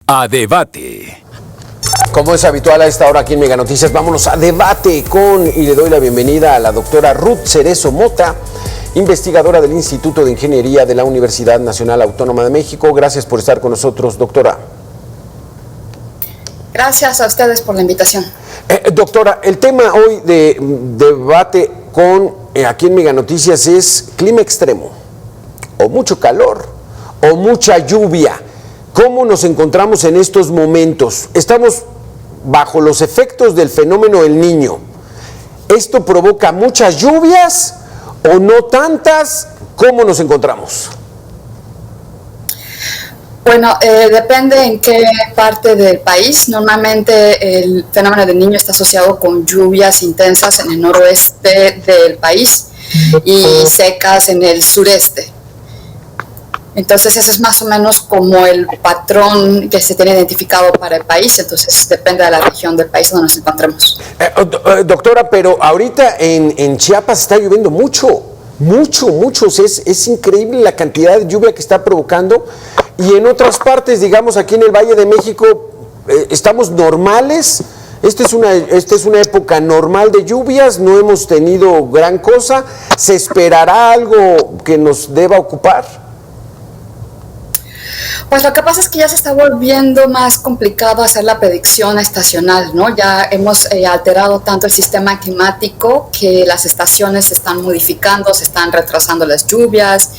A debate. Como es habitual a esta hora aquí en Mega Noticias, vámonos a debate y le doy la bienvenida a la doctora Ruth Cerezo Mota, investigadora del Instituto de Ingeniería de la Universidad Nacional Autónoma de México. Gracias por estar con nosotros, doctora. Gracias a ustedes por la invitación. Doctora, el tema hoy de debate aquí en Mega Noticias es clima extremo, o mucho calor, o mucha lluvia. ¿Cómo nos encontramos en estos momentos? Estamos bajo los efectos del fenómeno El Niño. ¿Esto provoca muchas lluvias o no tantas? ¿Cómo nos encontramos? Bueno, depende en qué parte del país. Normalmente el fenómeno del Niño está asociado con lluvias intensas en el noroeste del país y secas en el sureste. Entonces ese es más o menos como el patrón que se tiene identificado para el país. Entonces depende de la región del país donde nos encontremos. Doctora, pero ahorita en Chiapas está lloviendo mucho. Es increíble la cantidad de lluvia que está provocando. Y en otras partes, digamos aquí en el Valle de México, estamos normales. Esta es una época normal de lluvias, no hemos tenido gran cosa. ¿Se esperará algo que nos deba ocupar? Pues lo que pasa es que ya se está volviendo más complicado hacer la predicción estacional, ¿no? Ya hemos alterado tanto el sistema climático que las estaciones se están modificando, se están retrasando las lluvias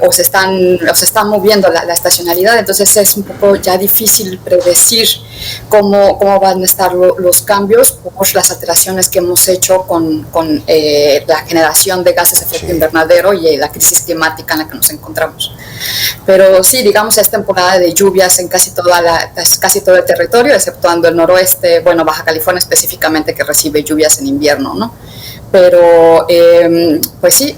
o se están moviendo la estacionalidad. Entonces es un poco ya difícil predecir cómo van a estar los cambios por las alteraciones que hemos hecho con la generación de gases de efecto invernadero y la crisis climática en la que nos encontramos. Pero sí, digamos, es temporada de lluvias en casi todo el territorio, exceptuando el noroeste, bueno, Baja California específicamente, que recibe lluvias en invierno, ¿no? Pero, pues sí,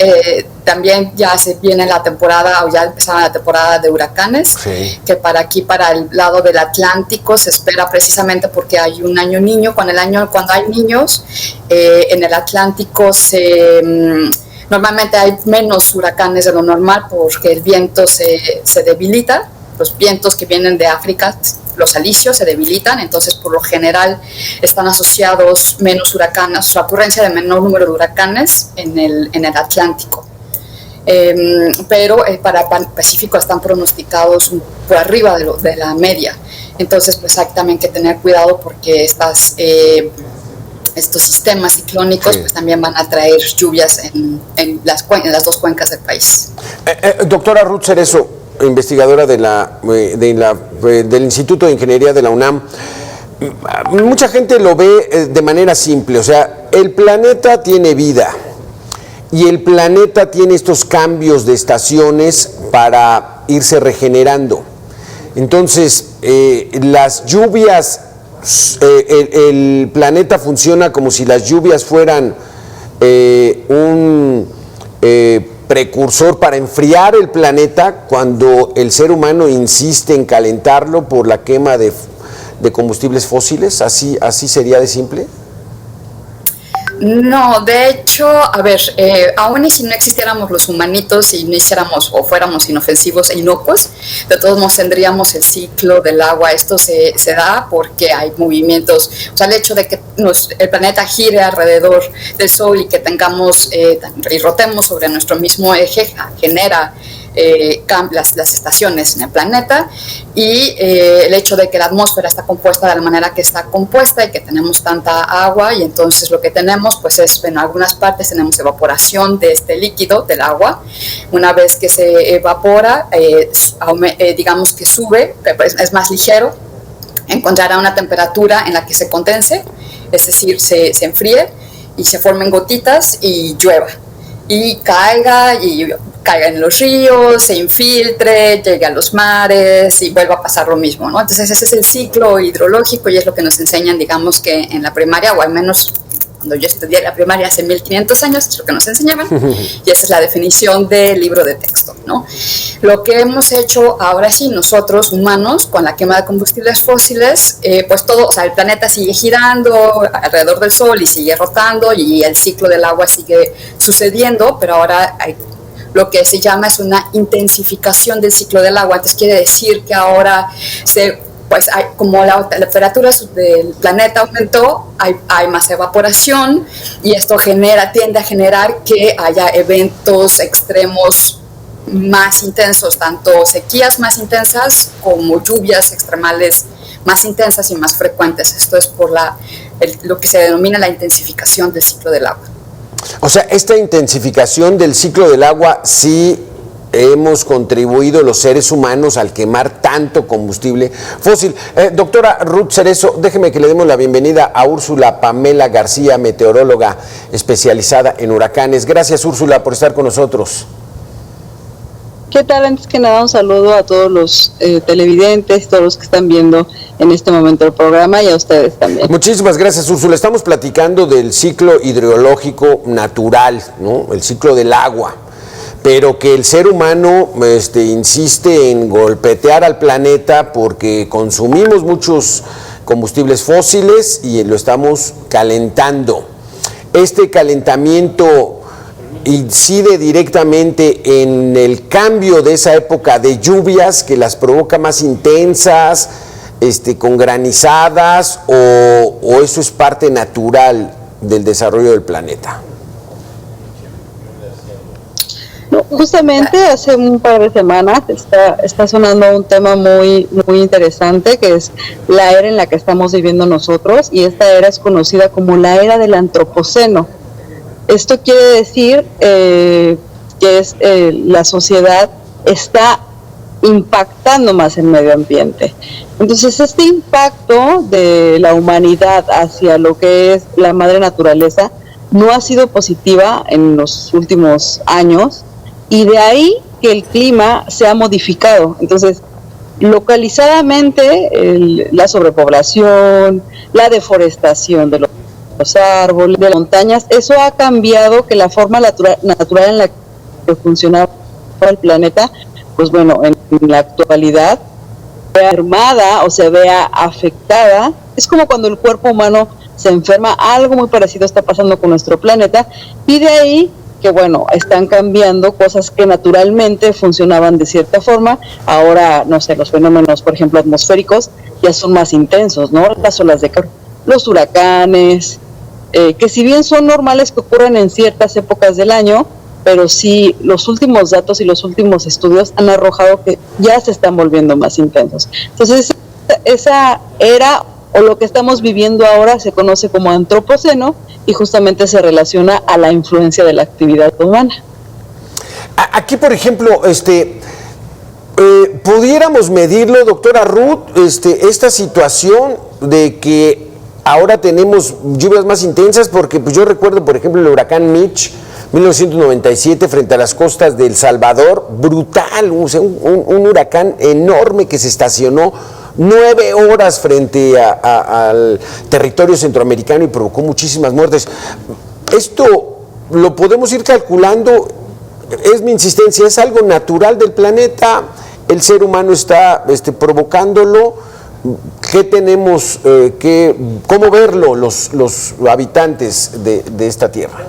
también ya se viene la temporada, o ya empezaron la temporada de huracanes, sí, que para el lado del Atlántico se espera precisamente porque hay un año niño. Cuando hay niños, en el Atlántico normalmente hay menos huracanes de lo normal porque el viento se debilita. Los vientos que vienen de África, los alisios, se debilitan, entonces por lo general están asociados menos huracanes, la ocurrencia de menor número de huracanes en el Atlántico. Pero para el Pacífico están pronosticados por arriba de la media. Entonces pues hay también que tener cuidado porque estos sistemas ciclónicos, sí, pues también van a traer lluvias en las dos cuencas del país. Doctora Ruth Cerezo, investigadora del Instituto de Ingeniería de la UNAM, mucha gente lo ve de manera simple, o sea, el planeta tiene vida y el planeta tiene estos cambios de estaciones para irse regenerando. Entonces, las lluvias, el planeta funciona como si las lluvias fueran un precursor para enfriar el planeta cuando el ser humano insiste en calentarlo por la quema de combustibles fósiles. ¿Así sería de simple? No, de hecho, a ver, aún y si no existiéramos los humanitos y no hiciéramos o fuéramos inofensivos e inocuos, de todos modos tendríamos el ciclo del agua. Esto se da porque hay movimientos, o sea, el hecho de que el planeta gire alrededor del Sol y que tengamos y rotemos sobre nuestro mismo eje genera las estaciones en el planeta, y el hecho de que la atmósfera está compuesta de la manera que está compuesta y que tenemos tanta agua, y entonces lo que tenemos pues es, en algunas partes tenemos evaporación de este líquido del agua. Una vez que se evapora, digamos que sube, es más ligero, encontrará una temperatura en la que se condense, es decir, se enfríe y se formen gotitas y llueva y caiga en los ríos, se infiltre, llegue a los mares y vuelva a pasar lo mismo, ¿no? Entonces ese es el ciclo hidrológico y es lo que nos enseñan, digamos, que en la primaria, o al menos cuando yo estudié la primaria hace 1500 años, es lo que nos enseñaban, y esa es la definición del libro de texto, ¿no? Lo que hemos hecho ahora sí, nosotros humanos, con la quema de combustibles fósiles, pues todo, o sea, el planeta sigue girando alrededor del Sol y sigue rotando y el ciclo del agua sigue sucediendo, pero ahora lo que se llama es una intensificación del ciclo del agua. Entonces quiere decir que ahora como la temperatura del planeta aumentó, hay más evaporación y esto tiende a generar que haya eventos extremos más intensos, tanto sequías más intensas como lluvias extremales más intensas y más frecuentes. Esto es por lo que se denomina la intensificación del ciclo del agua. O sea, esta intensificación del ciclo del agua sí hemos contribuido los seres humanos al quemar tanto combustible fósil. Doctora Ruth Cerezo, déjeme que le demos la bienvenida a Úrsula Pamela García, meteoróloga especializada en huracanes. Gracias, Úrsula, por estar con nosotros. ¿Qué tal? Antes que nada, un saludo a todos los televidentes, todos los que están viendo en este momento el programa y a ustedes también. Muchísimas gracias, Úrsula. Estamos platicando del ciclo hidrológico natural, ¿no? El ciclo del agua, pero que el ser humano insiste en golpetear al planeta porque consumimos muchos combustibles fósiles y lo estamos calentando. Este calentamiento incide directamente en el cambio de esa época de lluvias que las provoca más intensas, con granizadas, o eso es parte natural del desarrollo del planeta. No, justamente hace un par de semanas está sonando un tema muy interesante, que es la era en la que estamos viviendo nosotros, y esta era es conocida como la era del antropoceno. Esto quiere decir que la sociedad está impactando más el medio ambiente. Entonces, este impacto de la humanidad hacia lo que es la madre naturaleza no ha sido positiva en los últimos años, y de ahí que el clima se ha modificado. Entonces, localizadamente, la sobrepoblación, la deforestación de los árboles, de las montañas, eso ha cambiado que la forma natural en la que funcionaba el planeta, pues bueno, en la actualidad se vea mermada o se vea afectada. Es como cuando el cuerpo humano se enferma, algo muy parecido está pasando con nuestro planeta, y de ahí que bueno, están cambiando cosas que naturalmente funcionaban de cierta forma. Ahora, no sé, los fenómenos, por ejemplo, atmosféricos, ya son más intensos, ¿no? Las olas de calor, los huracanes, que si bien son normales que ocurran en ciertas épocas del año, pero sí los últimos datos y los últimos estudios han arrojado que ya se están volviendo más intensos. Entonces, esa era, o lo que estamos viviendo ahora, se conoce como antropoceno, y justamente se relaciona a la influencia de la actividad humana. Aquí, por ejemplo, pudiéramos medirlo, doctora Ruth, esta situación de que ahora tenemos lluvias más intensas, porque pues yo recuerdo, por ejemplo, el huracán Mitch, 1997, frente a las costas de El Salvador, brutal, un huracán enorme que se estacionó 9 horas frente al territorio centroamericano y provocó muchísimas muertes. Esto lo podemos ir calculando, es mi insistencia, es algo natural del planeta, el ser humano está provocándolo. ¿Qué tenemos cómo verlo los habitantes de esta tierra?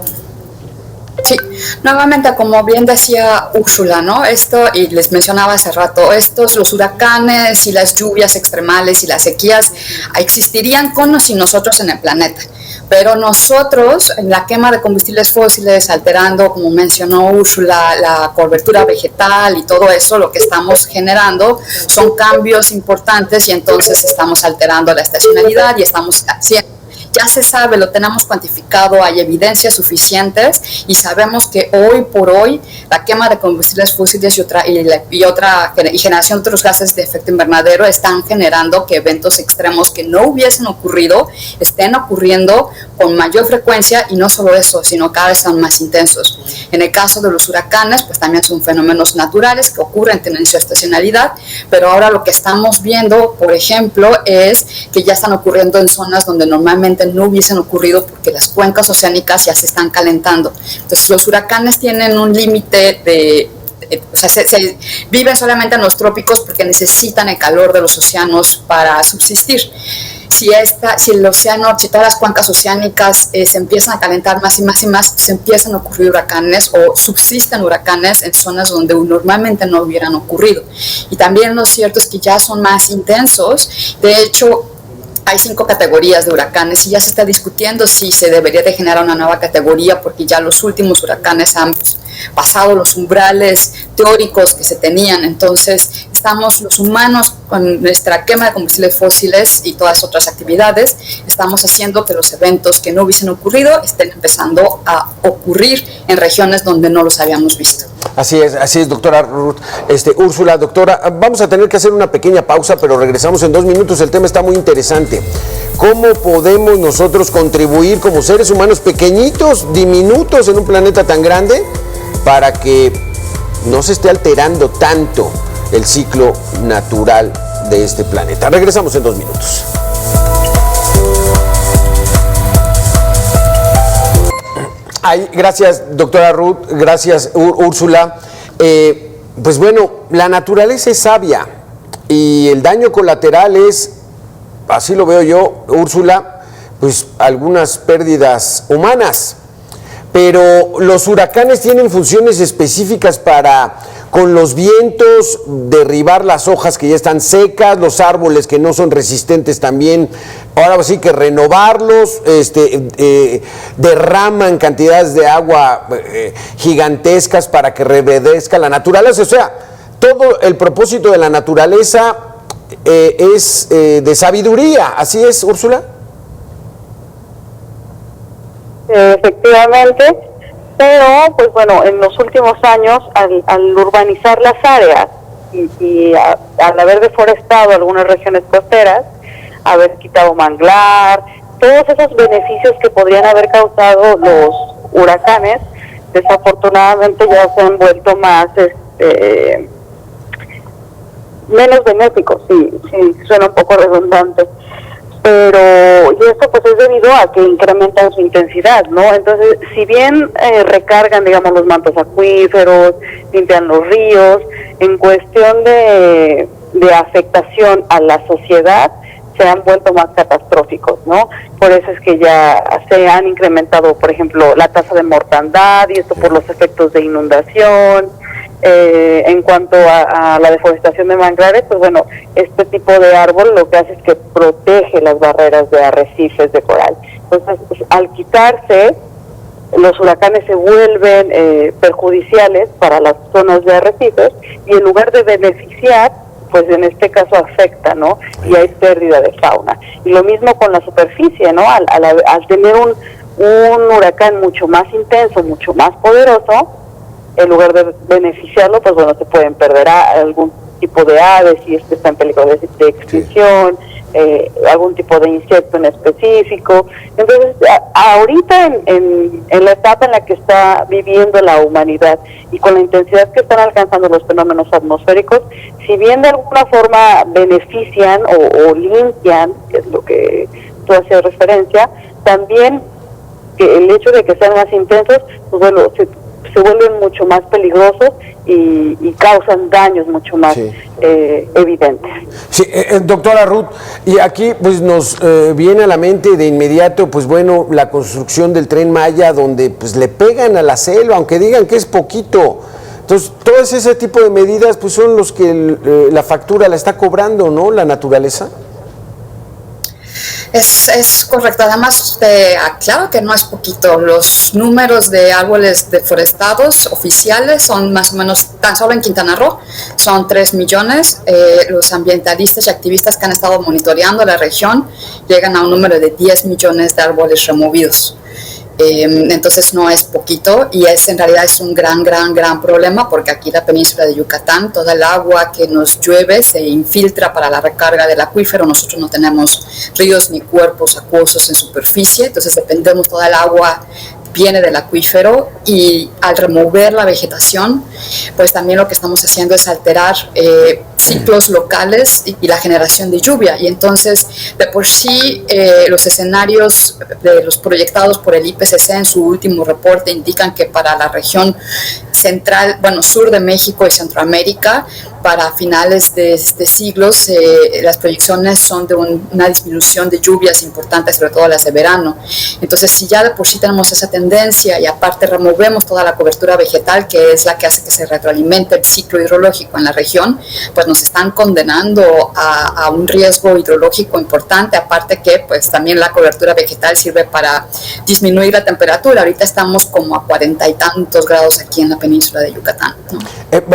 Sí, nuevamente, como bien decía Úrsula, ¿no? Esto, y les mencionaba hace rato, los huracanes y las lluvias extremales y las sequías existirían con o sin nosotros en el planeta. Pero nosotros, en la quema de combustibles fósiles, alterando, como mencionó Úrsula, la cobertura vegetal y todo eso, lo que estamos generando son cambios importantes, y entonces estamos alterando la estacionalidad y estamos haciendo. Ya se sabe, lo tenemos cuantificado, hay evidencias suficientes, y sabemos que hoy por hoy la quema de combustibles fósiles y generación de otros gases de efecto invernadero están generando que eventos extremos que no hubiesen ocurrido estén ocurriendo con mayor frecuencia, y no solo eso, sino cada vez son más intensos. En el caso de los huracanes, pues también son fenómenos naturales que ocurren, tienen su estacionalidad, pero ahora lo que estamos viendo, por ejemplo, es que ya están ocurriendo en zonas donde normalmente no hubiesen ocurrido porque las cuencas oceánicas ya se están calentando. Entonces, los huracanes tienen un límite se viven solamente en los trópicos porque necesitan el calor de los océanos para subsistir. si el océano, si todas las cuencas oceánicas se empiezan a calentar más y más y más, se empiezan a ocurrir huracanes o subsisten huracanes en zonas donde normalmente no hubieran ocurrido. Y también lo cierto es que ya son más intensos. De hecho, hay 5 categorías de huracanes y ya se está discutiendo si se debería de generar una nueva categoría, porque ya los últimos huracanes han pasado los umbrales teóricos que se tenían. Entonces estamos los humanos con nuestra quema de combustibles fósiles y todas otras actividades, estamos haciendo que los eventos que no hubiesen ocurrido estén empezando a ocurrir en regiones donde no los habíamos visto. Así es, doctora Ruth. Úrsula, doctora, vamos a tener que hacer una pequeña pausa, pero regresamos en 2 minutos. El tema está muy interesante. ¿Cómo podemos nosotros contribuir como seres humanos pequeñitos, diminutos en un planeta tan grande, para que no se esté alterando tanto el ciclo natural de este planeta? Regresamos en 2 minutos. Ay, gracias, doctora Ruth, gracias, Úrsula. Pues bueno, la naturaleza es sabia y el daño colateral es, así lo veo yo, Úrsula, pues algunas pérdidas humanas. Pero los huracanes tienen funciones específicas para, con los vientos, derribar las hojas que ya están secas, los árboles que no son resistentes también, ahora sí que renovarlos, derraman cantidades de agua gigantescas para que reverdezca la naturaleza. O sea, todo el propósito de la naturaleza es de sabiduría. ¿Así es, Úrsula? Efectivamente, pero pues bueno, en los últimos años al urbanizar las áreas y al haber deforestado algunas regiones costeras, haber quitado manglar, todos esos beneficios que podrían haber causado los huracanes, desafortunadamente ya se han vuelto más menos benéficos. Sí, suena un poco redundante, pero y esto pues es debido a que incrementan su intensidad, ¿no? Entonces, si bien recargan, digamos, los mantos acuíferos, limpian los ríos, en cuestión de afectación a la sociedad, se han vuelto más catastróficos, ¿no? Por eso es que ya se han incrementado, por ejemplo, la tasa de mortandad, y esto por los efectos de inundación. En cuanto a la deforestación de manglares, pues bueno, este tipo de árbol lo que hace es que protege las barreras de arrecifes de coral. Entonces, pues, al quitarse, los huracanes se vuelven perjudiciales para las zonas de arrecifes, y en lugar de beneficiar, pues en este caso afecta, ¿no? Y hay pérdida de fauna. Y lo mismo con la superficie, ¿no? Al tener un huracán mucho más intenso, mucho más poderoso, en lugar de beneficiarlo, pues bueno, se pueden perder algún tipo de aves si está en peligro de extinción, algún tipo de insecto en específico. Entonces, ahorita en la etapa en la que está viviendo la humanidad y con la intensidad que están alcanzando los fenómenos atmosféricos, si bien de alguna forma benefician o limpian, que es lo que tú hacías referencia, también que el hecho de que sean más intensos, pues bueno, se vuelven mucho más peligrosos y causan daños mucho más evidentes. Sí, doctora Ruth, y aquí pues nos viene a la mente de inmediato, pues bueno, la construcción del Tren Maya, donde pues le pegan a la selva, aunque digan que es poquito. Entonces, todo ese tipo de medidas pues son los que la factura la está cobrando, ¿no? La naturaleza. Es correcto. Además, te aclaro que no es poquito. Los números de árboles deforestados oficiales son más o menos, tan solo en Quintana Roo, son 3 millones. Los ambientalistas y activistas que han estado monitoreando la región llegan a un número de 10 millones de árboles removidos. Entonces no es poquito, y en realidad es un gran problema, porque aquí en la península de Yucatán toda el agua que nos llueve se infiltra para la recarga del acuífero. Nosotros no tenemos ríos ni cuerpos acuosos en superficie, entonces dependemos, toda el agua viene del acuífero, y al remover la vegetación, pues también lo que estamos haciendo es alterar ciclos locales y la generación de lluvia. Y entonces, de por sí, los escenarios de los proyectados por el IPCC en su último reporte indican que para la región central, sur de México y Centroamérica, para finales de siglos, las proyecciones son de una disminución de lluvias importantes, sobre todo las de verano. Entonces, si ya de por sí tenemos esa tendencia y aparte removemos toda la cobertura vegetal, que es la que hace que se retroalimente el ciclo hidrológico en la región, pues nos están condenando a un riesgo hidrológico importante, aparte que pues también la cobertura vegetal sirve para disminuir la temperatura. Ahorita estamos como a 40 y tantos grados aquí en la península de Yucatán, ¿no?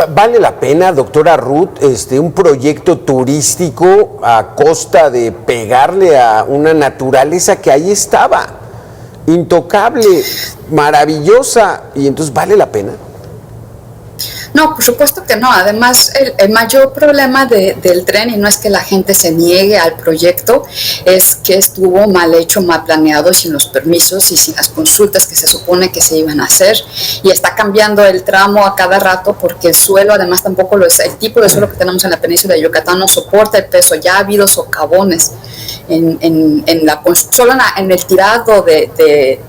¿Vale la pena, doctora Ruth, un proyecto turístico a costa de pegarle a una naturaleza que ahí estaba, intocable, maravillosa, y entonces vale la pena? No, por supuesto que no. Además, el mayor problema del tren, y no es que la gente se niegue al proyecto, es que estuvo mal hecho, mal planeado, sin los permisos y sin las consultas que se supone que se iban a hacer, y está cambiando el tramo a cada rato porque el suelo, además, tampoco el tipo de suelo que tenemos en la península de Yucatán no soporta el peso. Ya ha habido socavones en el tirado de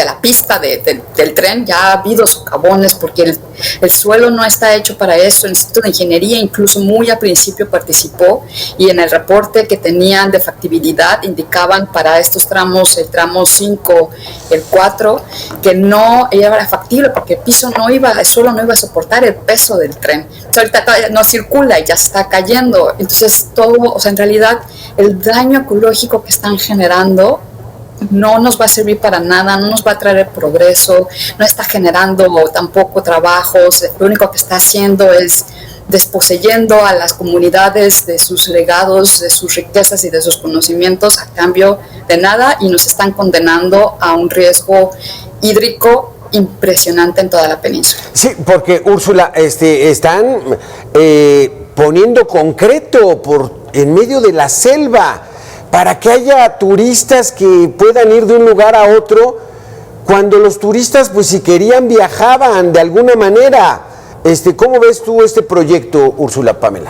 la pista del tren. Ya ha habido socavones porque el suelo no está hecho para eso. El Instituto de Ingeniería incluso muy al principio participó, y en el reporte que tenían de factibilidad indicaban para estos tramos, el tramo 5, el 4, que no era factible porque el suelo no iba a soportar el peso del tren. Entonces, ahorita todavía no circula y ya se está cayendo. Entonces en realidad el daño ecológico que están generando no nos va a servir para nada, no nos va a traer progreso, no está generando tampoco trabajos. Lo único que está haciendo es desposeyendo a las comunidades de sus legados, de sus riquezas y de sus conocimientos a cambio de nada, y nos están condenando a un riesgo hídrico impresionante en toda la península. Sí, porque Úrsula, están poniendo concreto en medio de la selva para que haya turistas que puedan ir de un lugar a otro, cuando los turistas, pues si querían, viajaban de alguna manera. ¿Cómo ves tú este proyecto, Úrsula, Pamela?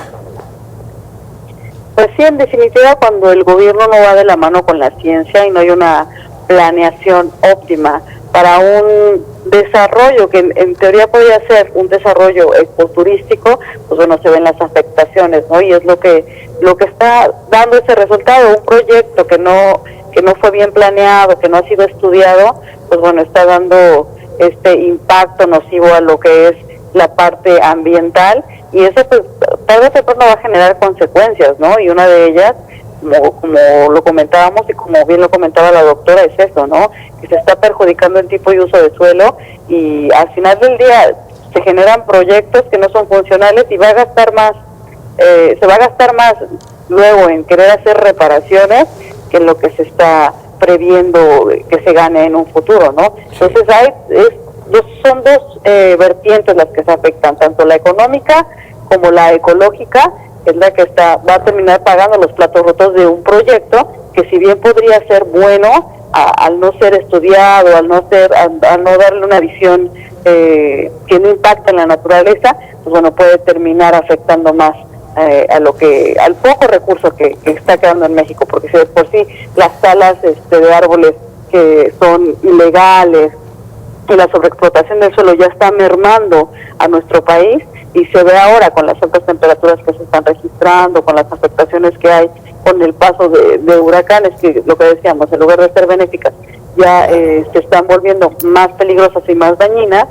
Pues sí, en definitiva, cuando el gobierno no va de la mano con la ciencia y no hay una planeación óptima para un desarrollo que en teoría podría ser un desarrollo ecoturístico, pues bueno, se ven las afectaciones, ¿no? Y es lo que está dando ese resultado. Un proyecto que no fue bien planeado, que no ha sido estudiado, pues bueno, está dando este impacto nocivo a lo que es la parte ambiental, y eso pues tarde o temprano va a generar consecuencias, ¿no? Y una de ellas, como lo comentábamos y como bien lo comentaba la doctora, es eso, ¿no? Que se está perjudicando el tipo y uso de suelo, y al final del día se generan proyectos que no son funcionales y va a gastar más, se va a gastar más luego en querer hacer reparaciones que en lo que se está previendo que se gane en un futuro, ¿no? Entonces son dos vertientes las que se afectan, tanto la económica como la ecológica, es la que va a terminar pagando los platos rotos de un proyecto que, si bien podría ser bueno, al no ser estudiado, al no darle una visión que no impacta en la naturaleza, pues bueno, puede terminar afectando más al poco recurso que está quedando en México, porque si de por sí las talas de árboles que son ilegales y la sobreexplotación del suelo ya está mermando a nuestro país, y se ve ahora con las altas temperaturas que se están registrando, con las afectaciones que hay con el paso de huracanes, que lo que decíamos, en lugar de ser benéficas, ya se están volviendo más peligrosas y más dañinas,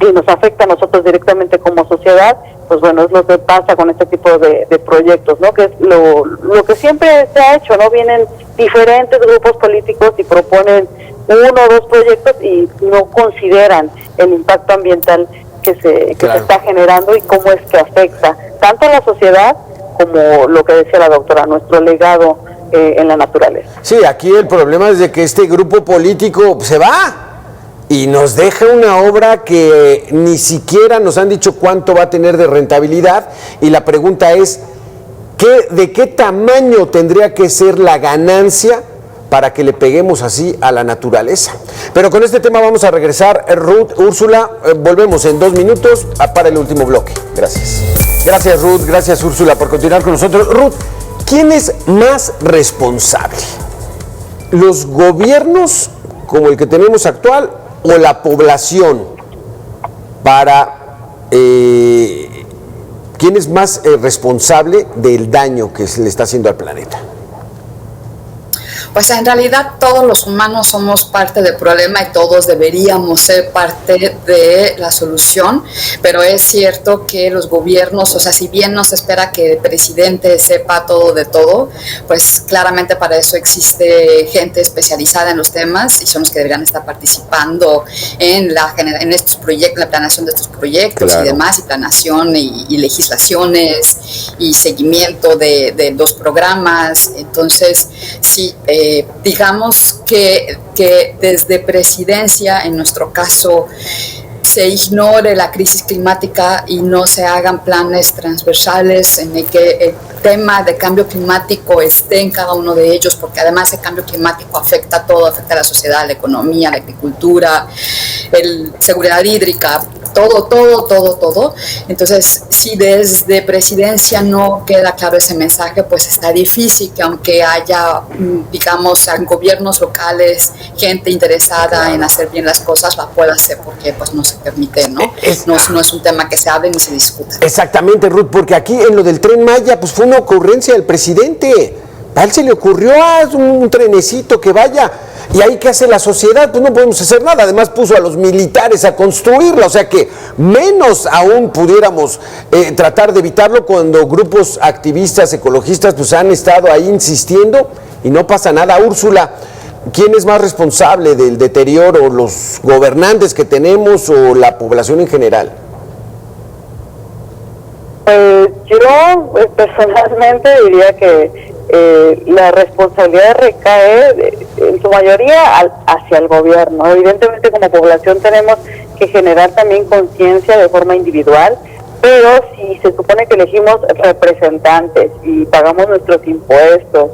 y nos afecta a nosotros directamente como sociedad. Pues bueno, es lo que pasa con este tipo de proyectos, ¿no? Que es lo que siempre se ha hecho, ¿no? Vienen diferentes grupos políticos y proponen uno o dos proyectos y no consideran el impacto ambiental que se está generando y cómo es que afecta tanto a la sociedad como, lo que decía la doctora, nuestro legado en la naturaleza. Sí, aquí el problema es de que este grupo político se va y nos deja una obra que ni siquiera nos han dicho cuánto va a tener de rentabilidad, y la pregunta es, ¿de qué tamaño tendría que ser la ganancia para que le peguemos así a la naturaleza. Pero con este tema vamos a regresar. Ruth, Úrsula, volvemos en 2 minutos para el último bloque. Gracias. Gracias, Ruth. Gracias, Úrsula, por continuar con nosotros. Ruth, ¿quién es más responsable? ¿Los gobiernos como el que tenemos actual o la población? ¿Quién es más responsable del daño que se le está haciendo al planeta? Pues en realidad todos los humanos somos parte del problema y todos deberíamos ser parte de la solución, pero es cierto que los gobiernos, o sea, si bien no se espera que el presidente sepa todo de todo, pues claramente para eso existe gente especializada en los temas y son los que deberían estar participando en estos proyectos, la planeación de estos proyectos, claro, y demás, y planeación y legislaciones y seguimiento de los programas. Entonces, sí, digamos que desde presidencia, en nuestro caso, se ignore la crisis climática y no se hagan planes transversales en el que el tema de cambio climático esté en cada uno de ellos, porque además el cambio climático afecta a todo, afecta a la sociedad, la economía, la agricultura, seguridad hídrica, todo. Entonces, si desde presidencia no queda claro ese mensaje, pues está difícil que aunque haya, digamos, gobiernos locales, gente interesada en hacer bien las cosas, la pueda hacer porque pues no se permite, ¿no? No es un tema que se hable ni se discuta. Exactamente, Ruth, porque aquí en lo del Tren Maya, pues fue una ocurrencia del presidente. A él se le ocurrió un trenecito que vaya. ¿Y ahí qué hace la sociedad? Pues no podemos hacer nada. Además puso a los militares a construirla, o sea que menos aún pudiéramos tratar de evitarlo cuando grupos activistas, ecologistas, pues han estado ahí insistiendo y no pasa nada. Úrsula, ¿quién es más responsable del deterioro? ¿Los gobernantes que tenemos o la población en general? Yo personalmente diría que la responsabilidad recae en su mayoría hacia el gobierno. Evidentemente como población tenemos que generar también conciencia de forma individual, pero si se supone que elegimos representantes y pagamos nuestros impuestos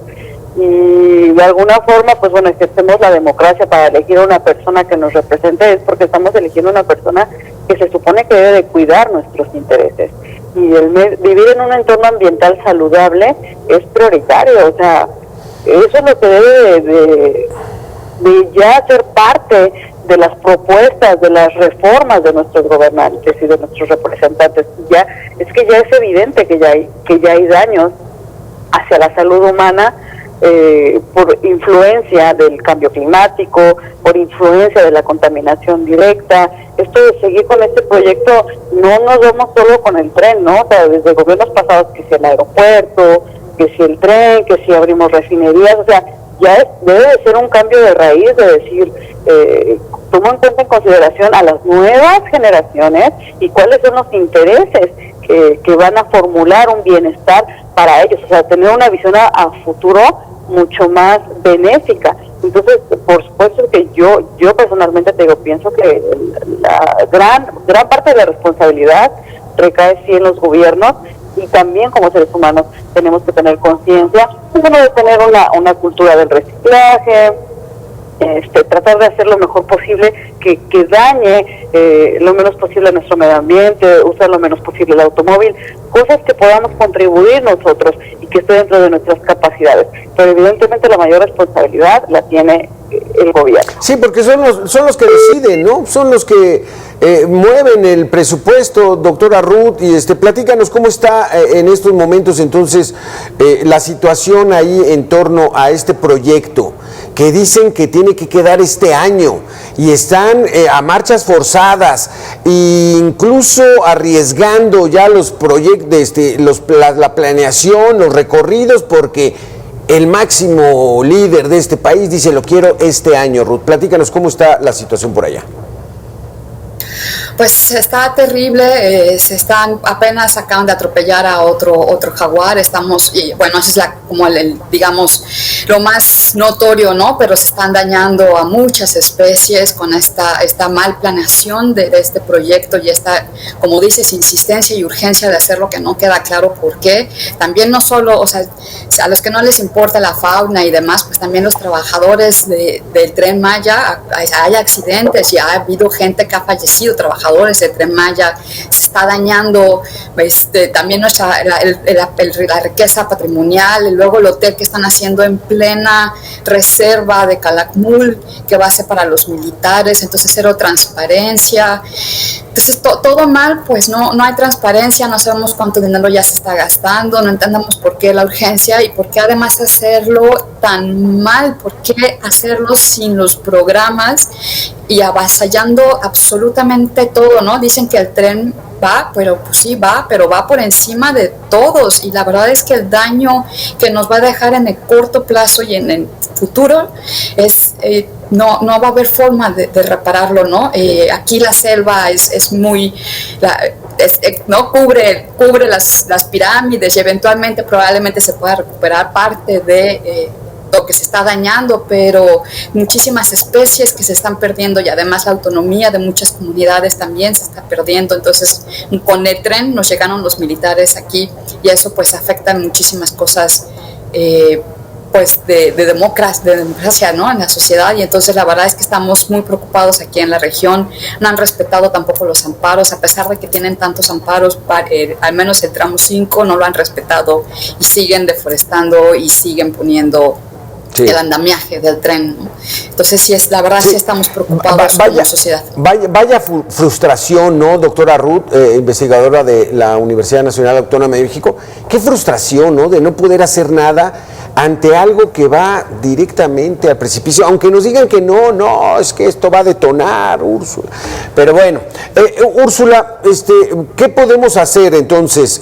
y de alguna forma, pues bueno, ejercemos la democracia para elegir a una persona que nos represente, es porque estamos eligiendo a una persona que se supone que debe de cuidar nuestros intereses. Y vivir en un entorno ambiental saludable es prioritario, o sea, eso es lo que debe de ya ser parte de las propuestas, de las reformas de nuestros gobernantes y de nuestros representantes. Ya es evidente que ya hay daños hacia la salud humana por influencia del cambio climático, por influencia de la contaminación directa. Esto de seguir con este proyecto, no nos vemos solo con el tren, ¿no? O sea, desde gobiernos pasados, que si el aeropuerto, que si el tren, que si abrimos refinerías, o sea, debe de ser un cambio de raíz, de decir, tomo en cuenta en consideración a las nuevas generaciones y cuáles son los intereses que van a formular un bienestar para ellos, o sea, tener una visión a futuro mucho más benéfica. Entonces, por supuesto que yo personalmente te digo, pienso que la gran parte de la responsabilidad recae sí en los gobiernos, y también como seres humanos tenemos que tener conciencia, bueno, de tener una cultura del reciclaje, tratar de hacer lo mejor posible que dañe lo menos posible a nuestro medio ambiente, usar lo menos posible el automóvil, cosas que podamos contribuir nosotros y que esté dentro de nuestras capacidades. Pero evidentemente la mayor responsabilidad la tiene el gobierno. Sí, porque son los que deciden, ¿no? Son los que mueven el presupuesto. Doctora Ruth, y platícanos cómo está en estos momentos entonces la situación ahí en torno a este proyecto, que dicen que tiene que quedar este año y están a marchas forzadas e incluso arriesgando ya los proyectos, la planeación, los recorridos, porque el máximo líder de este país dice lo quiero este año. Ruth, platícanos cómo está la situación por allá. Pues está terrible, apenas acaban de atropellar a otro jaguar, y bueno, eso es digamos, lo más notorio, ¿no? Pero se están dañando a muchas especies con esta mal planeación de este proyecto y esta, como dices, insistencia y urgencia de hacerlo, que no queda claro por qué. También no solo, o sea, a los que no les importa la fauna y demás, pues también los trabajadores del Tren Maya, hay accidentes y ha habido gente que ha fallecido, trabajadores del Tren Maya, se está dañando también la riqueza patrimonial, y luego el hotel que están haciendo en plena reserva de Calakmul, que va a ser para los militares, entonces cero transparencia. Entonces todo mal, pues no hay transparencia, no sabemos cuánto dinero ya se está gastando, no entendemos por qué la urgencia y por qué además hacerlo tan mal, por qué hacerlo sin los programas y avasallando absolutamente todo, ¿no? Dicen que el tren va, pero pues sí va, pero va por encima de todos, y la verdad es que el daño que nos va a dejar en el corto plazo y en el futuro es no va a haber forma de repararlo, ¿no? Aquí la selva es muy no cubre las pirámides, y eventualmente probablemente se pueda recuperar parte de lo que se está dañando, pero muchísimas especies que se están perdiendo, y además la autonomía de muchas comunidades también se está perdiendo. Entonces con el tren nos llegaron los militares aquí, y eso pues afecta muchísimas cosas pues de democracia, ¿no? En la sociedad, y entonces la verdad es que estamos muy preocupados aquí en la región. No han respetado tampoco los amparos, a pesar de que tienen tantos amparos, al menos el tramo 5 no lo han respetado y siguen deforestando y siguen poniendo el andamiaje del tren, ¿no? Entonces sí, la verdad sí estamos preocupados como sociedad. Vaya frustración, ¿no, doctora Ruth, investigadora de la Universidad Nacional Autónoma de México? Qué frustración, ¿no?, de no poder hacer nada ante algo que va directamente al precipicio, aunque nos digan que no, es que esto va a detonar, Úrsula. Pero bueno, Úrsula, ¿qué podemos hacer entonces,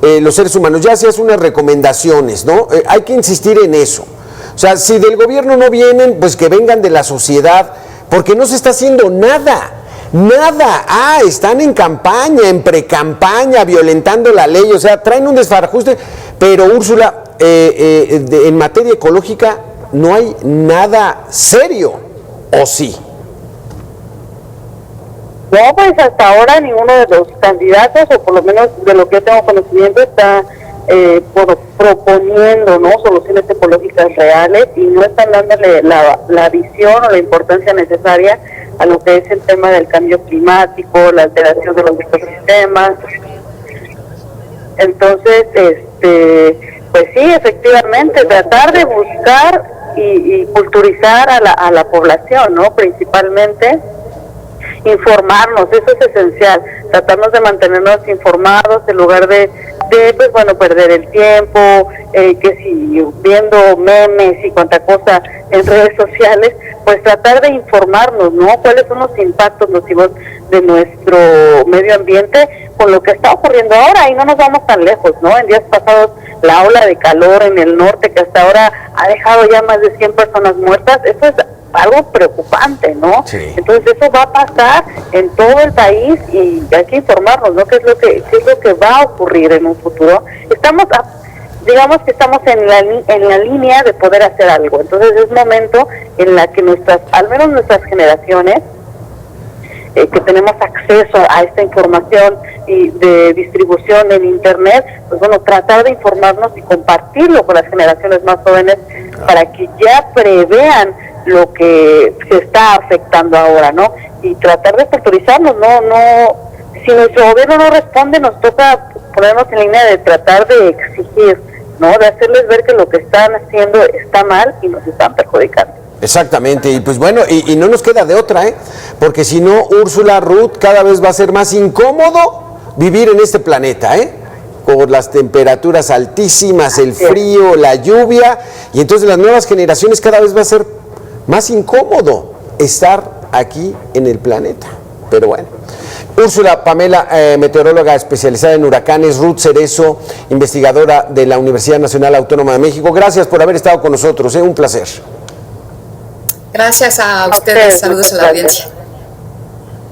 los seres humanos? Ya hacías unas recomendaciones, ¿no? Hay que insistir en eso. O sea, si del gobierno no vienen, pues que vengan de la sociedad, porque no se está haciendo nada. Nada. Están en campaña, en precampaña, violentando la ley, o sea, traen un desbarajuste. Pero Úrsula, en materia ecológica no hay nada serio, ¿o sí? No, pues hasta ahora ninguno de los candidatos, o por lo menos de lo que tengo conocimiento, está proponiendo, ¿no?, soluciones ecológicas reales, y no están dándole la visión o la importancia necesaria a lo que es el tema del cambio climático, la alteración de los ecosistemas. Entonces, pues sí, efectivamente, tratar de buscar y culturizar a la población, ¿no?, principalmente informarnos, eso es esencial, tratarnos de mantenernos informados en lugar de pues bueno, perder el tiempo, que si viendo memes y cuanta cosa en redes sociales, pues tratar de informarnos, ¿no?, cuáles son los impactos nocivos de nuestro medio ambiente con lo que está ocurriendo ahora, y no nos vamos tan lejos, ¿no? En días pasados, la ola de calor en el norte, que hasta ahora ha dejado ya más de 100 personas muertas, eso es algo preocupante, ¿no? Sí. Entonces eso va a pasar en todo el país, y hay que informarnos, ¿no?, qué es lo que va a ocurrir en un futuro. Digamos que estamos en la línea de poder hacer algo. Entonces es momento en la que al menos nuestras generaciones, que tenemos acceso a esta información y de distribución en internet, pues bueno, tratar de informarnos y compartirlo con las generaciones más jóvenes para que ya prevean lo que se está afectando ahora, ¿no? Y tratar de culturizarnos, si nuestro gobierno no responde, nos toca ponernos en línea de tratar de exigir, ¿no?, de hacerles ver que lo que están haciendo está mal y nos están perjudicando. Exactamente, y pues bueno, y no nos queda de otra, porque si no, Úrsula, Ruth, cada vez va a ser más incómodo vivir en este planeta, por las temperaturas altísimas, el frío, la lluvia, y entonces las nuevas generaciones cada vez va a ser más incómodo estar aquí en el planeta. Pero bueno. Úrsula Pamela, meteoróloga especializada en huracanes, Ruth Cerezo, investigadora de la Universidad Nacional Autónoma de México. Gracias por haber estado con nosotros, un placer. Gracias a ustedes, saludos a la audiencia.